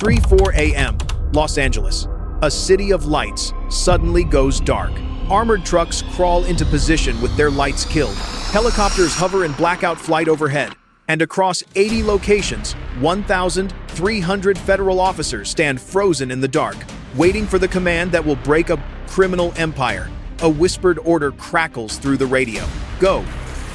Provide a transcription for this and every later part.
3:04 a.m., Los Angeles. A city of lights suddenly goes dark. Armored trucks crawl into position with their lights killed. Helicopters hover in blackout flight overhead. And across 80 locations, 1,300 federal officers stand frozen in the dark, waiting for the command that will break a criminal empire. A whispered order crackles through the radio. Go!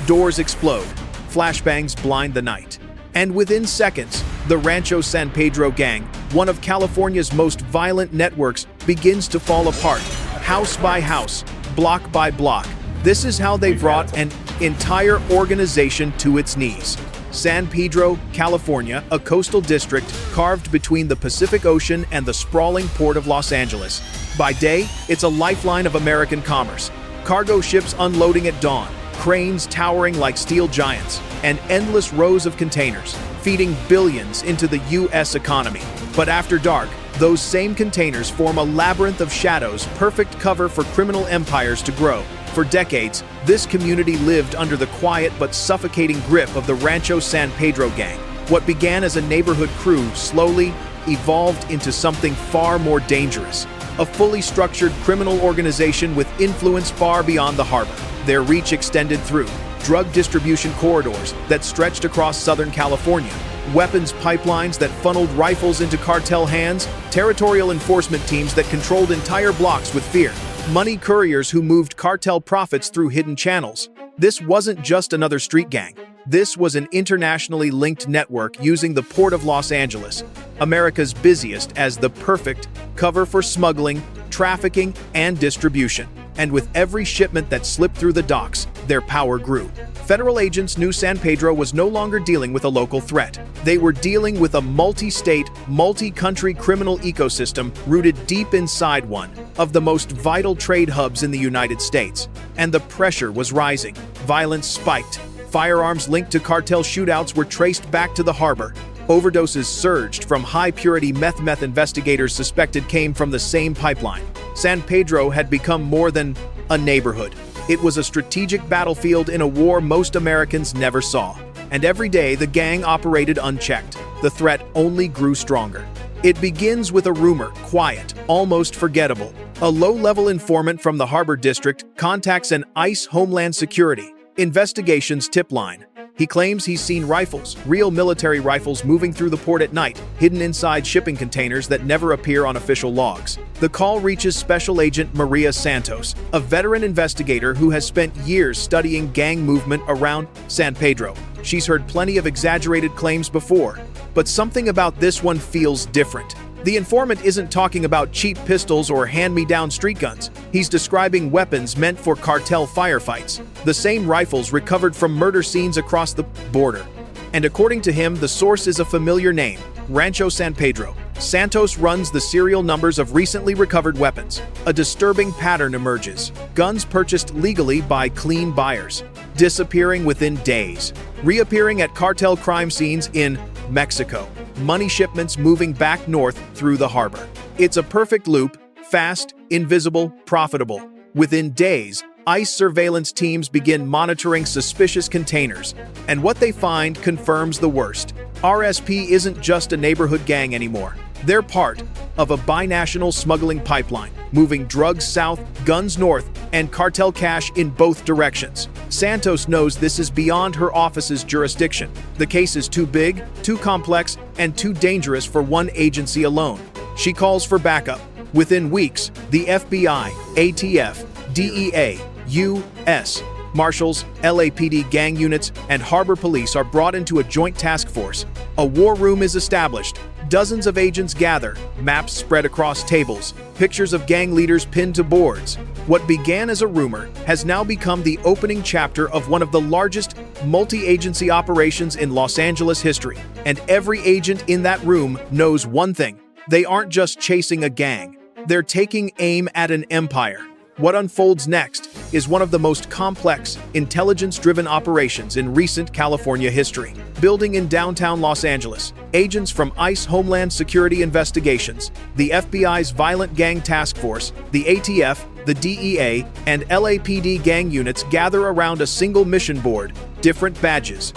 Doors explode. Flashbangs blind the night. And within seconds, the Rancho San Pedro gang, one of California's most violent networks, begins to fall apart, house by house, block by block. This is how they brought an entire organization to its knees. San Pedro, California, a coastal district carved between the Pacific Ocean and the sprawling port of Los Angeles. By day, it's a lifeline of American commerce. Cargo ships unloading at dawn, cranes towering like steel giants, and endless rows of containers, feeding billions into the U.S. economy. But after dark, those same containers form a labyrinth of shadows, perfect cover for criminal empires to grow. For decades, this community lived under the quiet but suffocating grip of the Rancho San Pedro gang. What began as a neighborhood crew slowly evolved into something far more dangerous. A fully structured criminal organization with influence far beyond the harbor. Their reach extended through drug distribution corridors that stretched across Southern California, weapons pipelines that funneled rifles into cartel hands, territorial enforcement teams that controlled entire blocks with fear, money couriers who moved cartel profits through hidden channels. This wasn't just another street gang. This was an internationally linked network using the Port of Los Angeles, America's busiest, as the perfect cover for smuggling, trafficking, and distribution. And with every shipment that slipped through the docks, their power grew. Federal agents knew San Pedro was no longer dealing with a local threat. They were dealing with a multi-state, multi-country criminal ecosystem rooted deep inside one of the most vital trade hubs in the United States. And the pressure was rising. Violence spiked. Firearms linked to cartel shootouts were traced back to the harbor. Overdoses surged from high-purity meth investigators suspected came from the same pipeline. San Pedro had become more than a neighborhood. It was a strategic battlefield in a war most Americans never saw. And every day, the gang operated unchecked. The threat only grew stronger. It begins with a rumor, quiet, almost forgettable. A low-level informant from the Harbor District contacts an ICE Homeland Security Investigations tip line. He claims he's seen rifles, real military rifles, moving through the port at night, hidden inside shipping containers that never appear on official logs. The call reaches Special Agent Maria Santos, a veteran investigator who has spent years studying gang movement around San Pedro. She's heard plenty of exaggerated claims before, but something about this one feels different. The informant isn't talking about cheap pistols or hand-me-down street guns. He's describing weapons meant for cartel firefights, the same rifles recovered from murder scenes across the border. And according to him, the source is a familiar name, Rancho San Pedro. Santos runs the serial numbers of recently recovered weapons. A disturbing pattern emerges. Guns purchased legally by clean buyers, disappearing within days, reappearing at cartel crime scenes in Mexico. Money shipments moving back north through the harbor. It's a perfect loop, fast, invisible, profitable. Within days, ICE surveillance teams begin monitoring suspicious containers, and what they find confirms the worst. RSP isn't just a neighborhood gang anymore. They're part of a binational smuggling pipeline, moving drugs south, guns north, and cartel cash in both directions. Santos knows this is beyond her office's jurisdiction. The case is too big, too complex, and too dangerous for one agency alone. She calls for backup. Within weeks, the FBI, ATF, DEA, U.S. Marshals, LAPD gang units, and harbor police are brought into a joint task force. A war room is established. Dozens of agents gather, maps spread across tables, pictures of gang leaders pinned to boards. What began as a rumor has now become the opening chapter of one of the largest multi-agency operations in Los Angeles history. And every agent in that room knows one thing: they aren't just chasing a gang, they're taking aim at an empire. What unfolds next is one of the most complex, intelligence-driven operations in recent California history. Building in downtown Los Angeles, agents from ICE Homeland Security Investigations, the FBI's Violent Gang Task Force, the ATF, the DEA, and LAPD gang units gather around a single mission board, different badges,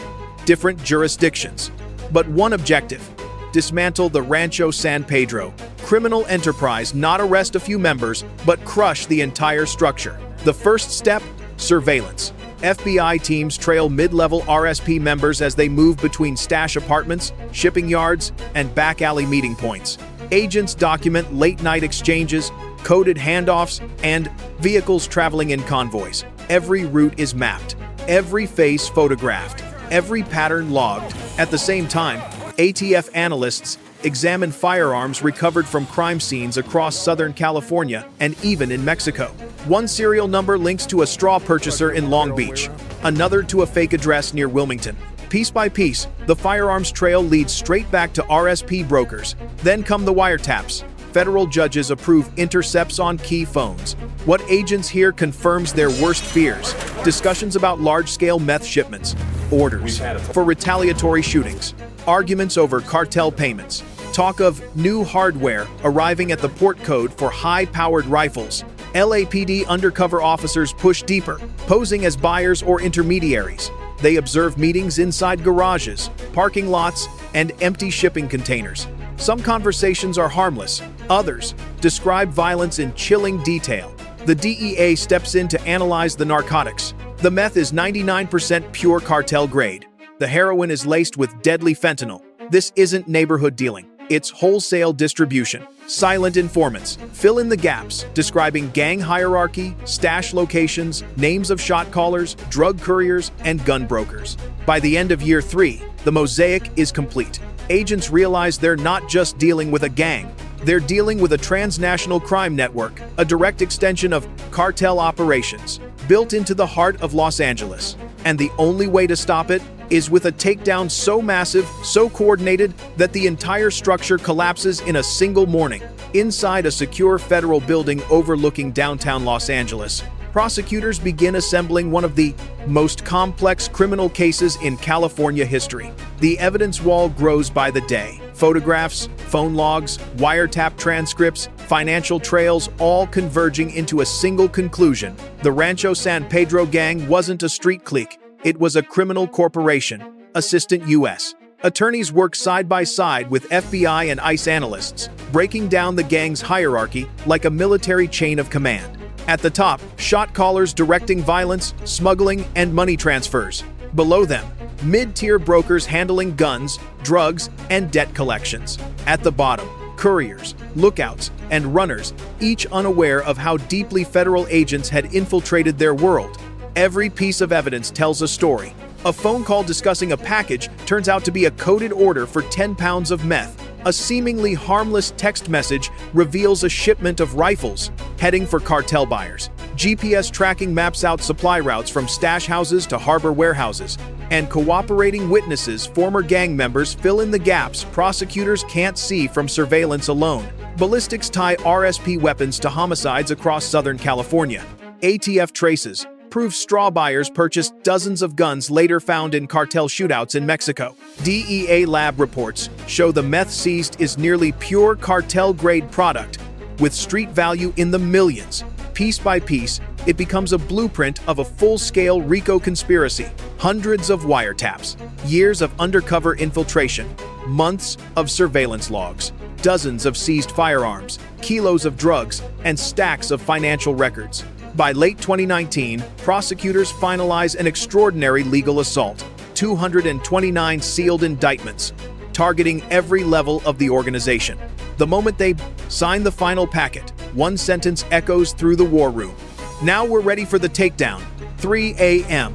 different jurisdictions, but one objective: dismantle the Rancho San Pedro criminal enterprise, not arrest a few members, but crush the entire structure. The first step: surveillance. FBI teams trail mid-level RSP members as they move between stash apartments, shipping yards, and back alley meeting points. Agents document late-night exchanges, coded handoffs, and vehicles traveling in convoys. Every route is mapped, every face photographed, every pattern logged. At the same time, ATF analysts examine firearms recovered from crime scenes across Southern California and even in Mexico. One serial number links to a straw purchaser in Long Beach, another to a fake address near Wilmington. Piece by piece, the firearms trail leads straight back to RSP brokers. Then come the wiretaps. Federal judges approve intercepts on key phones. What agents hear confirms their worst fears. Discussions about large-scale meth shipments, orders for retaliatory shootings, arguments over cartel payments, talk of new hardware arriving at the port code for high-powered rifles. LAPD undercover officers push deeper, posing as buyers or intermediaries. They observe meetings inside garages, parking lots, and empty shipping containers. Some conversations are harmless, others describe violence in chilling detail. The DEA steps in to analyze the narcotics. The meth is 99% pure cartel grade. The heroin is laced with deadly fentanyl. This isn't neighborhood dealing, it's wholesale distribution. Silent informants fill in the gaps, describing gang hierarchy, stash locations, names of shot callers, drug couriers, and gun brokers. By the end of year 3, the mosaic is complete. Agents realize they're not just dealing with a gang, they're dealing with a transnational crime network, a direct extension of cartel operations, built into the heart of Los Angeles. And the only way to stop it is with a takedown so massive, so coordinated, that the entire structure collapses in a single morning. Inside a secure federal building overlooking downtown Los Angeles, prosecutors begin assembling one of the most complex criminal cases in California history. The evidence wall grows by the day. Photographs, phone logs, wiretap transcripts, financial trails, all converging into a single conclusion. The Rancho San Pedro gang wasn't a street clique. It was a criminal corporation. Assistant U.S. attorneys work side by side with FBI and ICE analysts, breaking down the gang's hierarchy like a military chain of command. At the top, shot callers directing violence, smuggling, and money transfers. Below them, mid-tier brokers handling guns, drugs, and debt collections. At the bottom, couriers, lookouts, and runners, each unaware of how deeply federal agents had infiltrated their world. Every piece of evidence tells a story. A phone call discussing a package turns out to be a coded order for 10 pounds of meth. A seemingly harmless text message reveals a shipment of rifles heading for cartel buyers. GPS tracking maps out supply routes from stash houses to harbor warehouses. And cooperating witnesses, former gang members, fill in the gaps prosecutors can't see from surveillance alone. Ballistics tie RSP weapons to homicides across Southern California. ATF traces prove straw buyers purchased dozens of guns later found in cartel shootouts in Mexico. DEA lab reports show the meth seized is nearly pure cartel-grade product, with street value in the millions. Piece by piece, it becomes a blueprint of a full-scale RICO conspiracy. Hundreds of wiretaps, years of undercover infiltration, months of surveillance logs, dozens of seized firearms, kilos of drugs, and stacks of financial records. By late 2019, prosecutors finalize an extraordinary legal assault, 229 sealed indictments, targeting every level of the organization. The moment they sign the final packet, one sentence echoes through the war room. Now we're ready for the takedown. 3 a.m.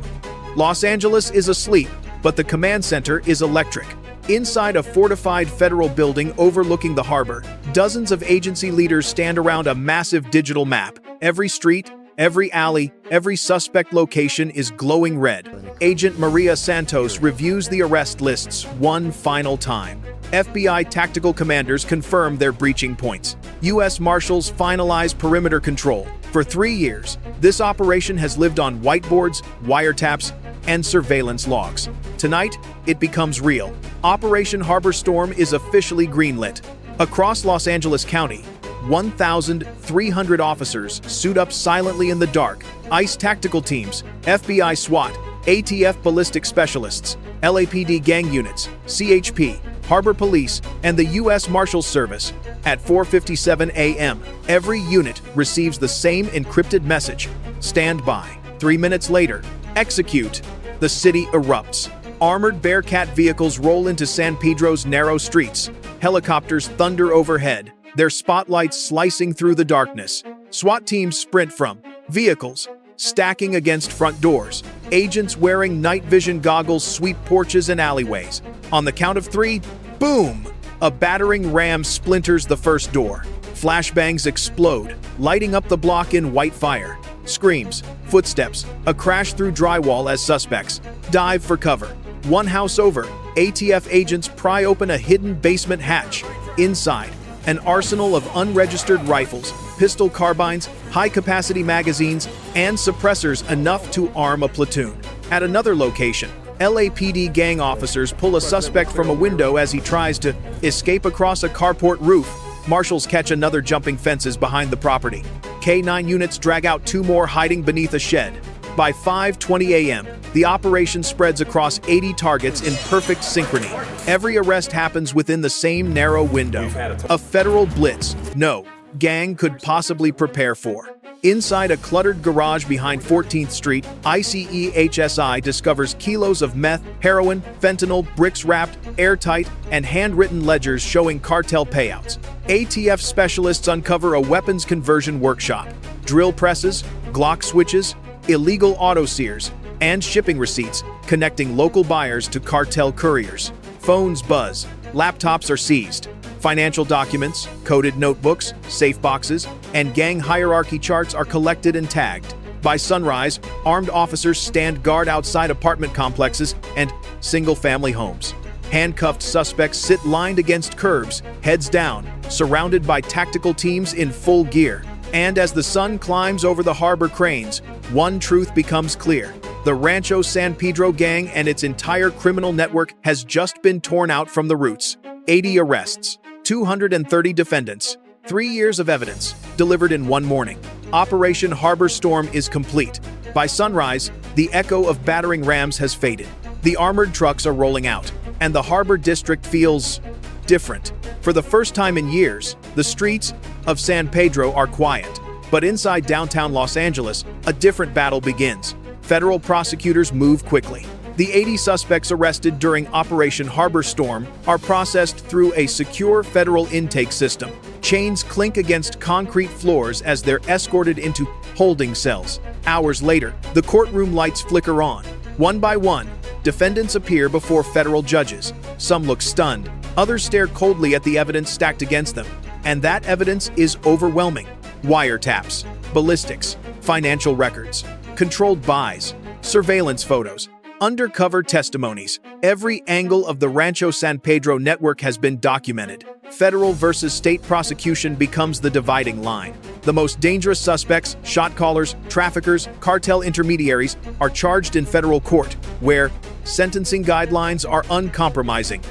Los Angeles is asleep, but the command center is electric. Inside a fortified federal building overlooking the harbor, dozens of agency leaders stand around a massive digital map. Every street, every alley, every suspect location is glowing red. Agent Maria Santos reviews the arrest lists one final time. FBI tactical commanders confirm their breaching points. U.S. Marshals finalize perimeter control. For 3 years, this operation has lived on whiteboards, wiretaps, and surveillance logs. Tonight, it becomes real. Operation Harbor Storm is officially greenlit. Across Los Angeles County, 1,300 officers suit up silently in the dark. ICE tactical teams, FBI SWAT, ATF ballistic specialists, LAPD gang units, CHP, Harbor Police, and the U.S. Marshals Service. At 4:57 a.m., every unit receives the same encrypted message: stand by. 3 minutes later, execute. The city erupts. Armored Bearcat vehicles roll into San Pedro's narrow streets. Helicopters thunder overhead, their spotlights slicing through the darkness. SWAT teams sprint from vehicles, stacking against front doors. Agents wearing night vision goggles sweep porches and alleyways. On the count of 3, boom! A battering ram splinters the first door. Flashbangs explode, lighting up the block in white fire. Screams, footsteps, a crash through drywall as suspects dive for cover. One house over, ATF agents pry open a hidden basement hatch. Inside, an arsenal of unregistered rifles, pistol carbines, high-capacity magazines, and suppressors enough to arm a platoon. At another location, LAPD gang officers pull a suspect from a window as he tries to escape across a carport roof. Marshals catch another jumping fences behind the property. K-9 units drag out 2 more hiding beneath a shed. By 5:20 a.m., the operation spreads across 80 targets in perfect synchrony. Every arrest happens within the same narrow window. A federal blitz no gang could possibly prepare for. Inside a cluttered garage behind 14th Street, ICEHSI discovers kilos of meth, heroin, fentanyl, bricks wrapped, airtight, and handwritten ledgers showing cartel payouts. ATF specialists uncover a weapons conversion workshop, drill presses, Glock switches, illegal auto sears, and shipping receipts connecting local buyers to cartel couriers. Phones buzz, laptops are seized. Financial documents, coded notebooks, safe boxes, and gang hierarchy charts are collected and tagged. By sunrise, armed officers stand guard outside apartment complexes and single-family homes. Handcuffed suspects sit lined against curbs, heads down, surrounded by tactical teams in full gear. And as the sun climbs over the harbor cranes, one truth becomes clear. The Rancho San Pedro gang and its entire criminal network has just been torn out from the roots. 80 arrests, 230 defendants, 3 years of evidence, delivered in one morning. Operation Harbor Storm is complete. By sunrise, the echo of battering rams has faded. The armored trucks are rolling out, and the harbor district feels different. For the first time in years, the streets of San Pedro are quiet. But inside downtown Los Angeles, a different battle begins. Federal prosecutors move quickly. The 80 suspects arrested during Operation Harbor Storm are processed through a secure federal intake system. Chains clink against concrete floors as they're escorted into holding cells. Hours later, the courtroom lights flicker on. One by one, defendants appear before federal judges. Some look stunned, others stare coldly at the evidence stacked against them. And that evidence is overwhelming. Wiretaps, ballistics, financial records, controlled buys, surveillance photos, undercover testimonies. Every angle of the Rancho San Pedro network has been documented. Federal versus state prosecution becomes the dividing line. The most dangerous suspects, shot callers, traffickers, cartel intermediaries, are charged in federal court, where sentencing guidelines are uncompromising.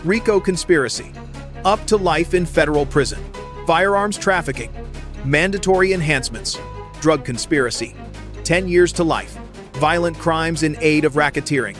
RICO conspiracy, up to life in federal prison. Firearms trafficking, mandatory enhancements. Drug conspiracy, 10 years to life. Violent crimes in aid of racketeering,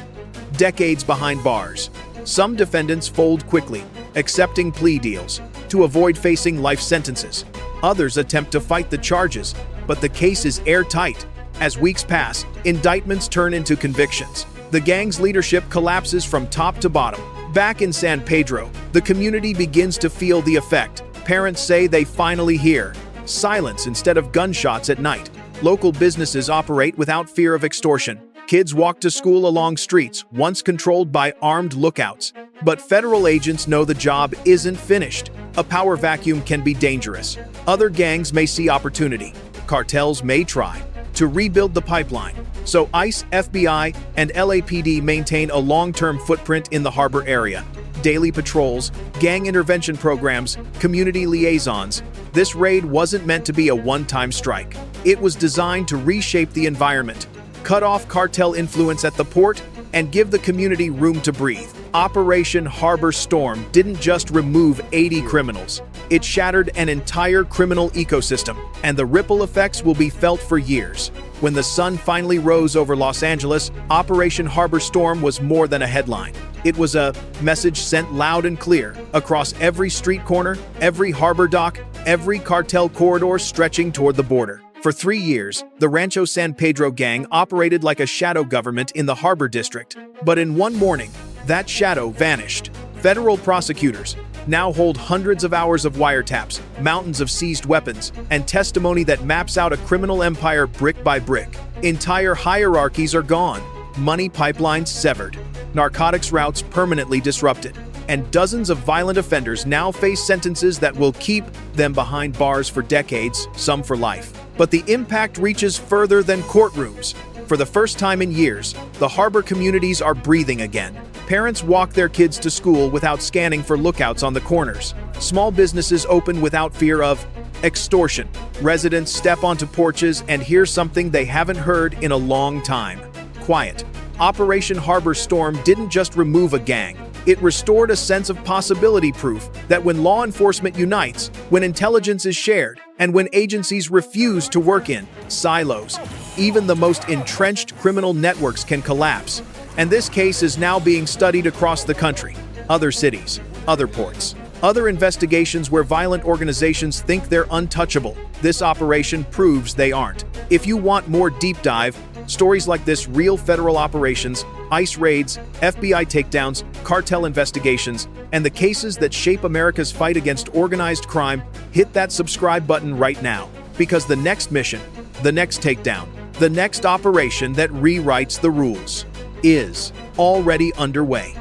decades behind bars. Some defendants fold quickly, accepting plea deals to avoid facing life sentences. Others attempt to fight the charges, but the case is airtight. As weeks pass, indictments turn into convictions. The gang's leadership collapses from top to bottom. Back in San Pedro, the community begins to feel the effect. Parents say they finally hear silence instead of gunshots at night. Local businesses operate without fear of extortion. Kids walk to school along streets once controlled by armed lookouts. But federal agents know the job isn't finished. A power vacuum can be dangerous. Other gangs may see opportunity. Cartels may try to rebuild the pipeline. So ICE, FBI, and LAPD maintain a long-term footprint in the harbor area. Daily patrols, gang intervention programs, community liaisons. This raid wasn't meant to be a one-time strike. It was designed to reshape the environment, cut off cartel influence at the port, and give the community room to breathe. Operation Harbor Storm didn't just remove 80 criminals. It shattered an entire criminal ecosystem, and the ripple effects will be felt for years. When the sun finally rose over Los Angeles, Operation Harbor Storm was more than a headline. It was a message sent loud and clear across every street corner, every harbor dock, every cartel corridor stretching toward the border. For 3 years, the Rancho San Pedro gang operated like a shadow government in the harbor district. But in one morning, that shadow vanished. Federal prosecutors now hold hundreds of hours of wiretaps, mountains of seized weapons, and testimony that maps out a criminal empire brick by brick. Entire hierarchies are gone, money pipelines severed, narcotics routes permanently disrupted, and dozens of violent offenders now face sentences that will keep them behind bars for decades, some for life. But the impact reaches further than courtrooms. For the first time in years, the harbor communities are breathing again. Parents walk their kids to school without scanning for lookouts on the corners. Small businesses open without fear of extortion. Residents step onto porches and hear something they haven't heard in a long time: quiet. Operation Harbor Storm didn't just remove a gang. It restored a sense of possibility, proof that when law enforcement unites, when intelligence is shared, and when agencies refuse to work in silos, even the most entrenched criminal networks can collapse. And this case is now being studied across the country. Other cities, other ports, other investigations where violent organizations think they're untouchable. This operation proves they aren't. If you want more deep dive, stories like this, real federal operations, ICE raids, FBI takedowns, cartel investigations, and the cases that shape America's fight against organized crime, hit that subscribe button right now. Because the next mission, the next takedown, the next operation that rewrites the rules is already underway.